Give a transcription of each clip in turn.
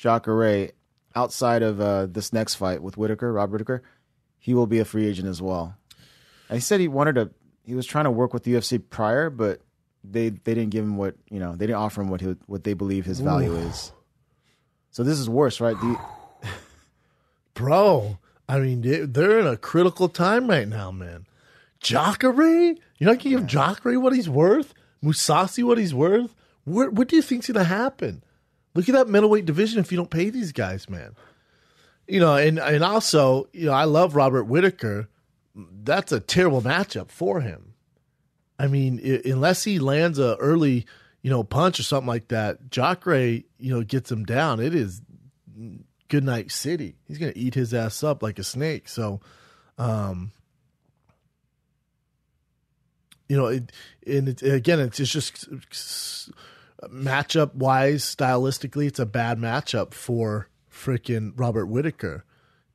Jacare, outside of this next fight with Rob Whittaker, he will be a free agent as well. And he said he was trying to work with the UFC prior, but they didn't give him they didn't offer him what they believe his value is. So this is worse, right? Bro, I mean, they're in a critical time right now, man. Jacare? You're not going to give Jacare what he's worth? Mousasi what he's worth? What do you think's going to happen? Look at that middleweight division if you don't pay these guys, man. And also, I love Robert Whittaker. That's a terrible matchup for him. I mean, unless he lands a early, punch or something like that, Jacare, gets him down. It is good night city. He's going to eat his ass up like a snake. So, it's just matchup wise, stylistically, it's a bad matchup for freaking Robert Whittaker.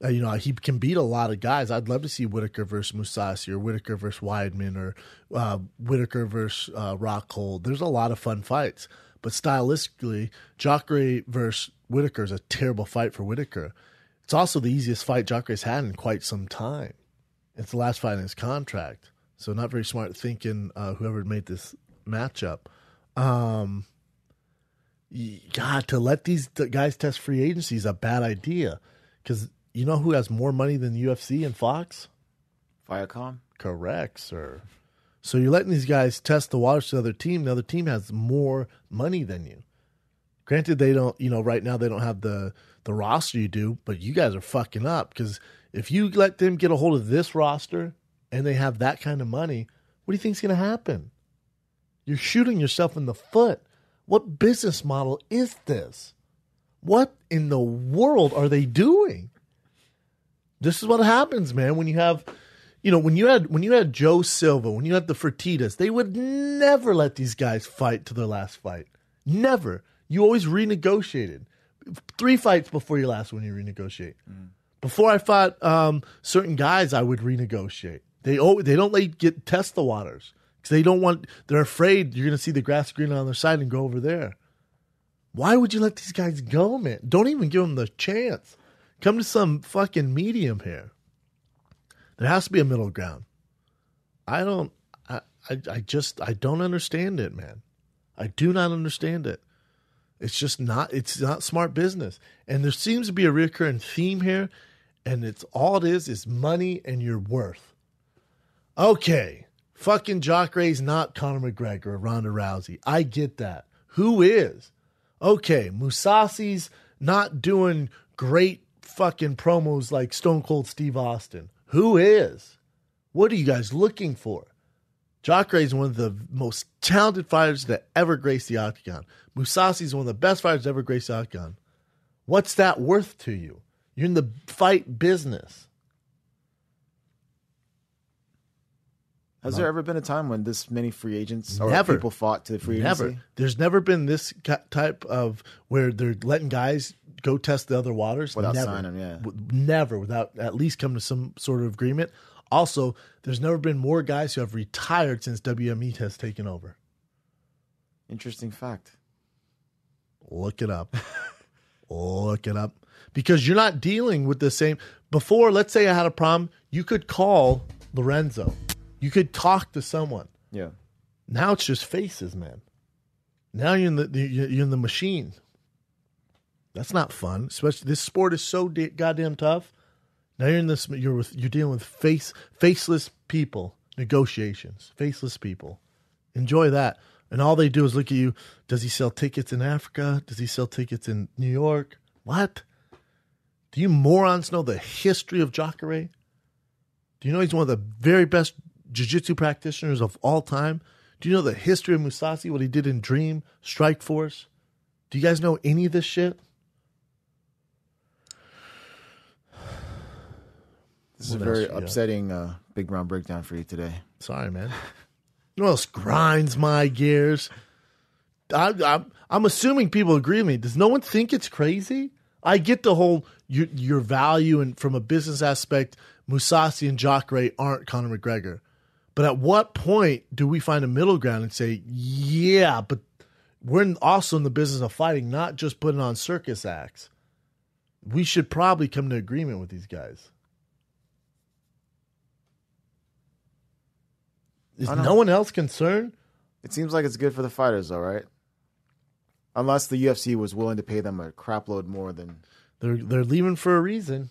He can beat a lot of guys. I'd love to see Whittaker versus Mousasi or Whittaker versus Weidman or Whittaker versus Rockhold. There's a lot of fun fights. But stylistically, Jacare versus Whittaker is a terrible fight for Whittaker. It's also the easiest fight Jacare's had in quite some time. It's the last fight in his contract. So not very smart thinking, whoever made this matchup. God, to let these guys test free agency is a bad idea. Because you know who has more money than UFC and Fox? Viacom? Correct, sir. So you're letting these guys test the waters to the other team. The other team has more money than you. Granted, they don't, right now they don't have the roster you do, but you guys are fucking up. Because if you let them get a hold of this roster and they have that kind of money, what do you think's going to happen? You're shooting yourself in the foot. What business model is this? What in the world are they doing? This is what happens, man. When you have, when you had Joe Silva, when you had the Fertittas, they would never let these guys fight to their last fight. Never. You always renegotiated. 3 fights before your last one, you renegotiate. Before I fought certain guys, I would renegotiate. They don't let you test the waters because they're afraid you're going to see the grass green on their side and go over there. Why would you let these guys go, man? Don't even give them the chance. Come to some fucking medium here. There has to be a middle ground. I don't understand it, man. I do not understand it. It's not smart business. And there seems to be a recurring theme here, and all it is money and your worth. Okay, fucking Jacare's not Conor McGregor or Ronda Rousey. I get that. Who is? Okay, Mousasi's not doing great fucking promos like Stone Cold Steve Austin. Who is? What are you guys looking for? Jacare is one of the most talented fighters that ever graced the octagon. Mousasi is one of the best fighters to ever grace the octagon. What's that worth to you? You're in the fight business. Has there ever been a time when this many free agents or Never. people fought to the free agency? Never. There's never been this type of where they're letting guys go test the other waters. Without Never. signing, yeah. Never, without at least coming to some sort of agreement. Also, there's never been more guys who have retired since WME has taken over. Interesting fact. Look it up. Look it up. Because you're not dealing with the same. Before, let's say I had a problem, you could call Lorenzo. You could talk to someone. Yeah. Now it's just faces, man. Now you're in the machine. That's not fun. Especially this sport is so goddamn tough. Now you're in this. You're dealing with faceless people. Negotiations. Faceless people. Enjoy that. And all they do is look at you. Does he sell tickets in Africa? Does he sell tickets in New York? What? Do you morons know the history of Jacare? Do you know he's one of the very best jiu-jitsu practitioners of all time? Do you know the history of Mousasi, what he did in Dream, Strike Force? Do you guys know any of this shit? This is a very upsetting Big Brown breakdown for you today. Sorry, man. You know what else grinds my gears? I'm assuming people agree with me. Does no one think it's crazy? I get the whole your value and from a business aspect, Mousasi and Jacare aren't Conor McGregor. But at what point do we find a middle ground and say, yeah, but we're also in the business of fighting, not just putting on circus acts? we should probably come to agreement with these guys. Is no one else concerned? It seems like it's good for the fighters, though, right? Unless the UFC was willing to pay them a crap load more than... They're leaving for a reason.